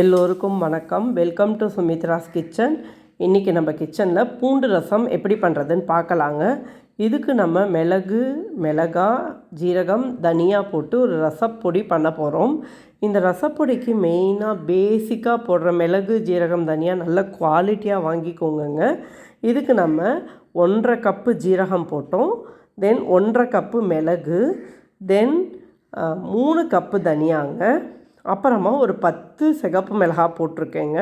எல்லோருக்கும் வணக்கம். Welcome to Sumitra's kitchen. இன்றைக்கி நம்ம கிச்சனில் பூண்டு ரசம் எப்படி பண்ணுறதுன்னு பார்க்கலாங்க. இதுக்கு நம்ம மிளகாய், ஜீரகம், தனியா போட்டு ஒரு ரசப்பொடி பண்ண போகிறோம். இந்த ரசப்பொடிக்கு மெயினாக பேசிக்காக போடுற மிளகு, ஜீரகம், தனியா நல்ல குவாலிட்டியாக வாங்கிக்கோங்க. இதுக்கு நம்ம 1.5 கப்பு ஜீரகம் போட்டோம், தென் 1.5 கப்பு மிளகு, தென் 3 கப்பு தனியாங்க, அப்புறமா ஒரு 10 சிகப்பு மிளகாய் போட்டிருக்கேங்க.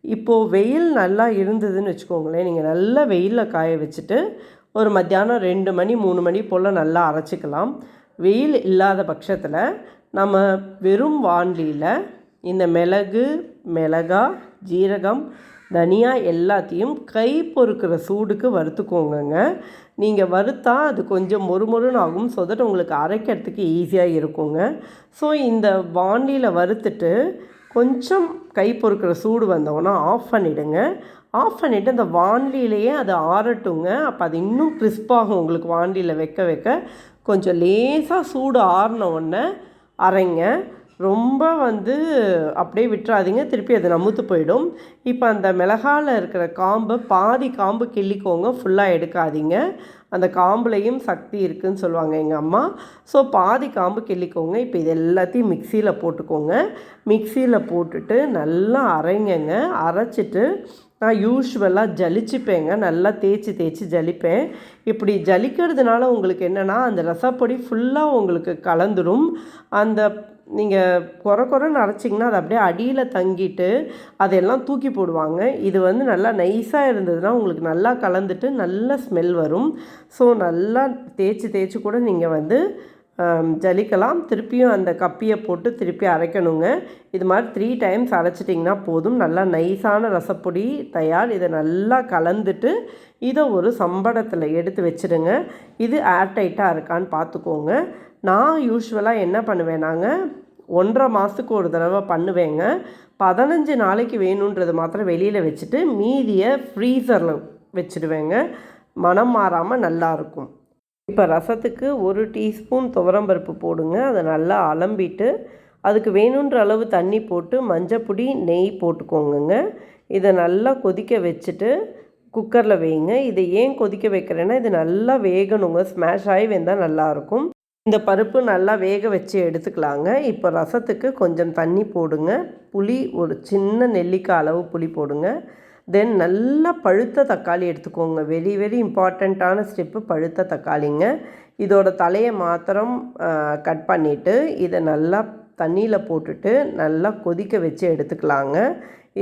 இப்போது வெயில் நல்லா இருந்ததுன்னு வச்சுக்கோங்களேன், நீங்கள் நல்லா வெயிலில் காய வச்சுட்டு ஒரு மத்தியானம் 2 மணி 3 மணி போல் நல்லா அரைச்சிக்கலாம். வெயில் இல்லாத பட்சத்தில் நம்ம வெறும் வாண்டியில் இந்த மிளகாய், ஜீரகம், தனியா எல்லாத்தையும் கை பொறுக்கிற சூடுக்கு வறுத்துக்கோங்க. நீங்கள் வறுத்தா அது கொஞ்சம் மொறுமொறுன்னு ஆகும், ஸோ தட் உங்களுக்கு அரைக்கிறதுக்கு ஈஸியாக இருக்குங்க. ஸோ இந்த வாண்டியில் வறுத்துட்டு கொஞ்சம் கை பொறுக்கிற சூடு வந்தோன்னா ஆஃப் பண்ணிவிடுங்க. ஆஃப் பண்ணிவிட்டு அந்த வாண்டியிலேயே அது ஆறட்டுங்க. அப்போ அது இன்னும் கிறிஸ்பாகும். உங்களுக்கு வாண்டியில் வைக்க வைக்க கொஞ்சம் லேசாக சூடு ஆறின உடனே அரைங்க. ரொம்ப அப்படியே விட்டுறாதீங்க, திருப்பி அது நமுத்து போயிடும். இப்போ அந்த மிளகாயில் இருக்கிற பாதி காம்பு கிள்ளிக்கோங்க, ஃபுல்லாக எடுக்காதீங்க. அந்த காம்புலையும் சக்தி இருக்குதுன்னு சொல்லுவாங்க எங்கள் அம்மா. ஸோ பாதி காம்பு கிள்ளிக்கோங்க. இப்போ இது எல்லாத்தையும் மிக்சியில் போட்டுக்கோங்க. மிக்சியில் போட்டுட்டு நல்லா அரைங்கங்க. அரைச்சிட்டு நான் யூஸ்வலாக ஜலிச்சுப்பேங்க, நல்லா தேய்ச்சி ஜலிப்பேன். இப்படி ஜலிக்கிறதுனால உங்களுக்கு என்னென்னா அந்த ரசப்பொடி ஃபுல்லாக உங்களுக்கு கலந்துடும். அந்த நீங்கள் குறைன்னு அரைச்சிங்கன்னா அது அப்படியே அடியில் தங்கிட்டு அதெல்லாம் தூக்கி போடுவாங்க. இது நல்லா நைஸாக இருந்ததுன்னா உங்களுக்கு நல்லா கலந்துட்டு நல்ல ஸ்மெல் வரும். ஸோ நல்லா தேய்ச்சி கூட நீங்கள் ஜலிக்கலாம். திருப்பியும் அந்த கப்பியை போட்டு திருப்பி அரைக்கணுங்க. இது மாதிரி 3 டைம்ஸ் அரைச்சிட்டிங்கன்னா போதும். நல்லா நைஸான ரசப்பொடி தயார். இதை நல்லா கலந்துட்டு இதை ஒரு சம்படத்தில் எடுத்து வச்சுடுங்க. இது ஏர்டைட்டாக இருக்கான்னு பார்த்துக்கோங்க. நான் யூஸ்வலாக என்ன பண்ணுவேனாங்க, 1.5 மாதத்துக்கு ஒரு தடவை பண்ணுவேங்க. 15 நாளைக்கு வேணுன்றது மாத்திரம் வெளியில் வச்சுட்டு மீதியை ஃப்ரீசரில் வச்சுடுவேங்க. மனம் மாறாமல் நல்லாயிருக்கும். இப்போ ரசத்துக்கு 1 டீஸ்பூன் துவரம்பருப்பு போடுங்க. அதை நல்லா அலம்பிட்டு அதுக்கு வேணுன்ற அளவு தண்ணி போட்டு மஞ்சப்பொடி, நெய் போட்டுக்கோங்க. இதை நல்லா கொதிக்க வச்சுட்டு குக்கரில் வைங்க. இதை ஏன் கொதிக்க வைக்கிறேன்னா இது நல்லா வேகணுங்க. ஸ்மாஷ் ஆகி வெந்தால் நல்லாயிருக்கும். இந்த பருப்பு நல்லா வேக வச்சு எடுத்துக்கலாங்க. இப்போ ரசத்துக்கு கொஞ்சம் தண்ணி போடுங்க. புளி ஒரு சின்ன நெல்லிக்காய் அளவு புளி போடுங்க. தென் நல்லா பழுத்த தக்காளி எடுத்துக்கோங்க. வெரி வெரி இம்பார்ட்டண்ட்டான ஸ்டெப்பு பழுத்த தக்காளிங்க. இதோட தலையை மாத்திரம் கட் பண்ணிவிட்டு இதை நல்லா தண்ணியில் போட்டுட்டு நல்லா கொதிக்க வச்சு எடுத்துக்கலாங்க.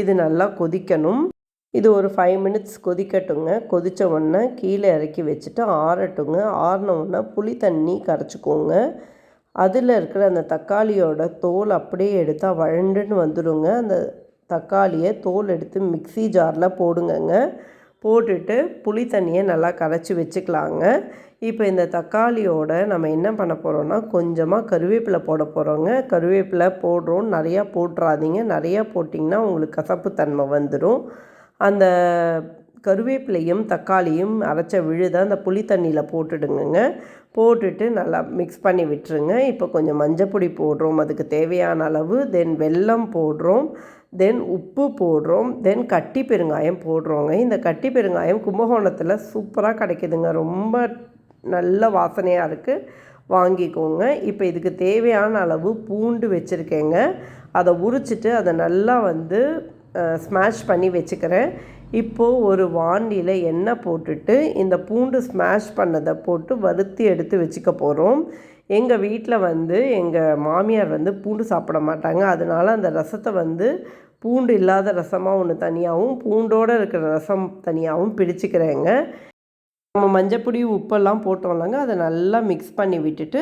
இது நல்லா கொதிக்கணும். இது ஒரு 5 மினிட்ஸ் கொதிக்கட்டுங்க. கொதித்த உடனே கீழே இறக்கி வச்சுட்டு ஆறட்டுங்க. ஆறின உடனே புளி தண்ணி கரைச்சிக்கோங்க. அதில் இருக்கிற அந்த தக்காளியோட தோல் அப்படியே எடுத்தால் வழண்டுன்னு வந்துடுங்க. அந்த தக்காளியை தோல் எடுத்து மிக்ஸி ஜாரில் போடுங்கங்க. போட்டுட்டு புளி தண்ணியை நல்லா கரைச்சி வச்சுக்கலாங்க. இப்போ இந்த தக்காளியோட நம்ம என்ன பண்ண போகிறோன்னா கொஞ்சமாக கருவேப்பிலை போட போகிறோங்க. கருவேப்பிலை போடுறோம், நிறையா போட்டுறாதீங்க. நிறையா போட்டிங்கன்னா உங்களுக்கு கசப்பு தன்மை வந்துடும். அந்த கருவேப்பிலையும் தக்காளியும் அரைச்ச விழுதை அந்த புளி தண்ணியில் போட்டுடுங்க. போட்டுட்டு நல்லா மிக்ஸ் பண்ணி விட்டுருங்க. இப்போ கொஞ்சம் மஞ்சப்பொடி போடுறோம், அதுக்கு தேவையான அளவு. தென் வெல்லம் போடுறோம், தென் உப்பு போடுறோம், தென் கட்டி பெருங்காயம் போடுறோங்க. இந்த கட்டி பெருங்காயம் கும்பகோணத்தில் சூப்பராக கிடைக்குதுங்க. ரொம்ப நல்ல வாசனையாக இருக்குது, வாங்கிக்கோங்க. இப்போ இதுக்கு தேவையான அளவு பூண்டு வச்சுருக்கேங்க. அதை உரிச்சிட்டு அதை நல்லா ஸ்மாஷ் பண்ணி வச்சுக்கிறேன். இப்போது ஒரு வாண்டியில் எண்ணெய் போட்டுட்டு இந்த பூண்டு ஸ்மாஷ் பண்ணதை போட்டு வறுத்து எடுத்து வச்சுக்க போகிறோம். எங்கள் வீட்டில் எங்கள் மாமியார் பூண்டு சாப்பிட மாட்டாங்க. அதனால் அந்த ரசத்தை பூண்டு இல்லாத ரசமாக ஒன்று தனியாகவும் பூண்டோடு இருக்கிற ரசம் தனியாகவும் பிடிச்சிக்கிறேங்க. நம்ம மஞ்சப்பொடி உப்பெல்லாம் போட்டோம்லங்க, அதை நல்லா மிக்ஸ் பண்ணி விட்டுட்டு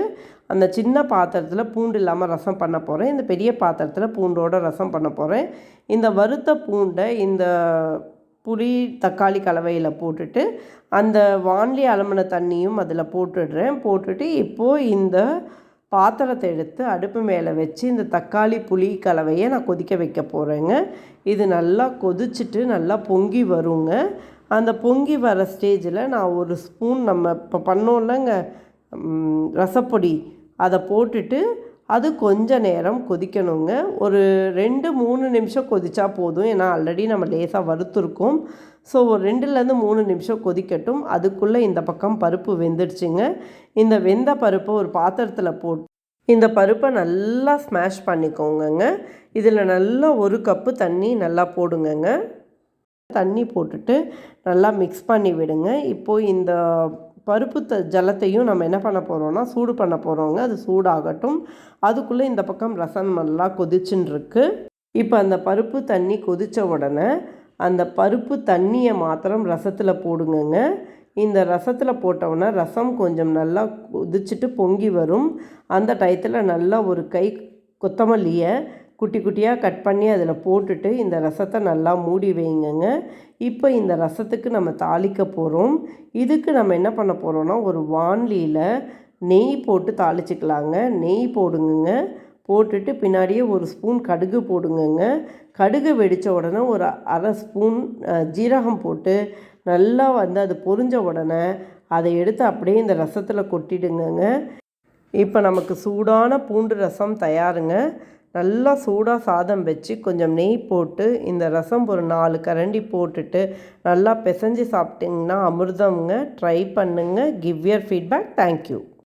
அந்த சின்ன பாத்திரத்தில் பூண்டு இல்லாமல் ரசம் பண்ண போகிறேன். இந்த பெரிய பாத்திரத்தில் பூண்டோட ரசம் பண்ண போகிறேன். இந்த வறுத்த பூண்டை இந்த புளி தக்காளி கலவையில் போட்டுட்டு அந்த வாண்லி அலம்பின தண்ணியும் அதில் போட்டுடுறேன். போட்டுட்டு இப்போது இந்த பாத்திரத்தை எடுத்து அடுப்பு மேலே வச்சு இந்த தக்காளி புளி கலவையை நான் கொதிக்க வைக்க போகிறேங்க. இது நல்லா கொதிச்சுட்டு நல்லா பொங்கி வருங்க. அந்த பொங்கி வர ஸ்டேஜில் நான் ஒரு ஸ்பூன் நம்ம இப்போ பண்ணோம்லங்க ரசப்பொடி, அதை போட்டுட்டு அது கொஞ்ச நேரம் கொதிக்கணுங்க. ஒரு 2-3 நிமிஷம் கொதிச்சா போதும். ஏன்னா ஆல்ரெடி நம்ம லேசாக வறுத்துருக்கோம். ஸோ ஒரு 2லேருந்து 3 நிமிஷம் கொதிக்கட்டும். அதுக்குள்ளே இந்த பக்கம் பருப்பு வெந்துடுச்சுங்க. இந்த வெந்த பருப்பை ஒரு பாத்திரத்தில் போட்டு இந்த பருப்பை நல்லா ஸ்மாஷ் பண்ணிக்கோங்கங்க. இதில் நல்லா 1 கப்பு தண்ணி நல்லா போடுங்கங்க. தண்ணி போட்டுட்டு நல்லா மிக்ஸ் பண்ணி விடுங்க. இப்போது இந்த பருப்பு ஜலத்தையும் நம்ம என்ன பண்ண போகிறோம்னா சூடு பண்ண போகிறோங்க. அது சூடாகட்டும். அதுக்குள்ளே இந்த பக்கம் ரசம் நல்லா கொதிச்சுன்னு இருக்கு. இப்போ அந்த பருப்பு தண்ணி கொதித்த உடனே அந்த பருப்பு தண்ணியை மாத்திரம் ரசத்தில் போடுங்கங்க. இந்த ரசத்தில் போட்டோன்னா ரசம் கொஞ்சம் நல்லா கொதிச்சுட்டு பொங்கி வரும். அந்த டயத்தில் நல்லா ஒரு கை கொத்தமல்லியை குட்டி குட்டியாக கட் பண்ணி அதில் போட்டுட்டு இந்த ரசத்தை நல்லா மூடி வைங்கங்க. இப்போ இந்த ரசத்துக்கு நம்ம தாளிக்க போகிறோம். இதுக்கு நம்ம என்ன பண்ண போகிறோம்னா ஒரு வாணலியில் நெய் போட்டு தாளிச்சிக்கலாங்க. நெய் போடுங்கங்க. போட்டுட்டு பின்னாடியே 1 ஸ்பூன் கடுகு போடுங்கங்க. கடுகு வெடித்த உடனே ஒரு 1/2 ஸ்பூன் ஜீரகம் போட்டு நல்லா அது பொரிஞ்ச உடனே அதை எடுத்து அப்படியே இந்த ரசத்தில் கொட்டிடுங்கங்க. இப்போ நமக்கு சூடான பூண்டு ரசம் தயாருங்க. நல்லா சூடாக சாதம் வச்சு கொஞ்சம் நெய் போட்டு இந்த ரசம் ஒரு 4 கரண்டி போட்டுட்டு நல்லா பிசைஞ்சு சாப்பிட்டிங்கன்னா அமிர்தம்ங்க. ட்ரை பண்ணுங்கள். Give your feedback. தேங்க்யூ.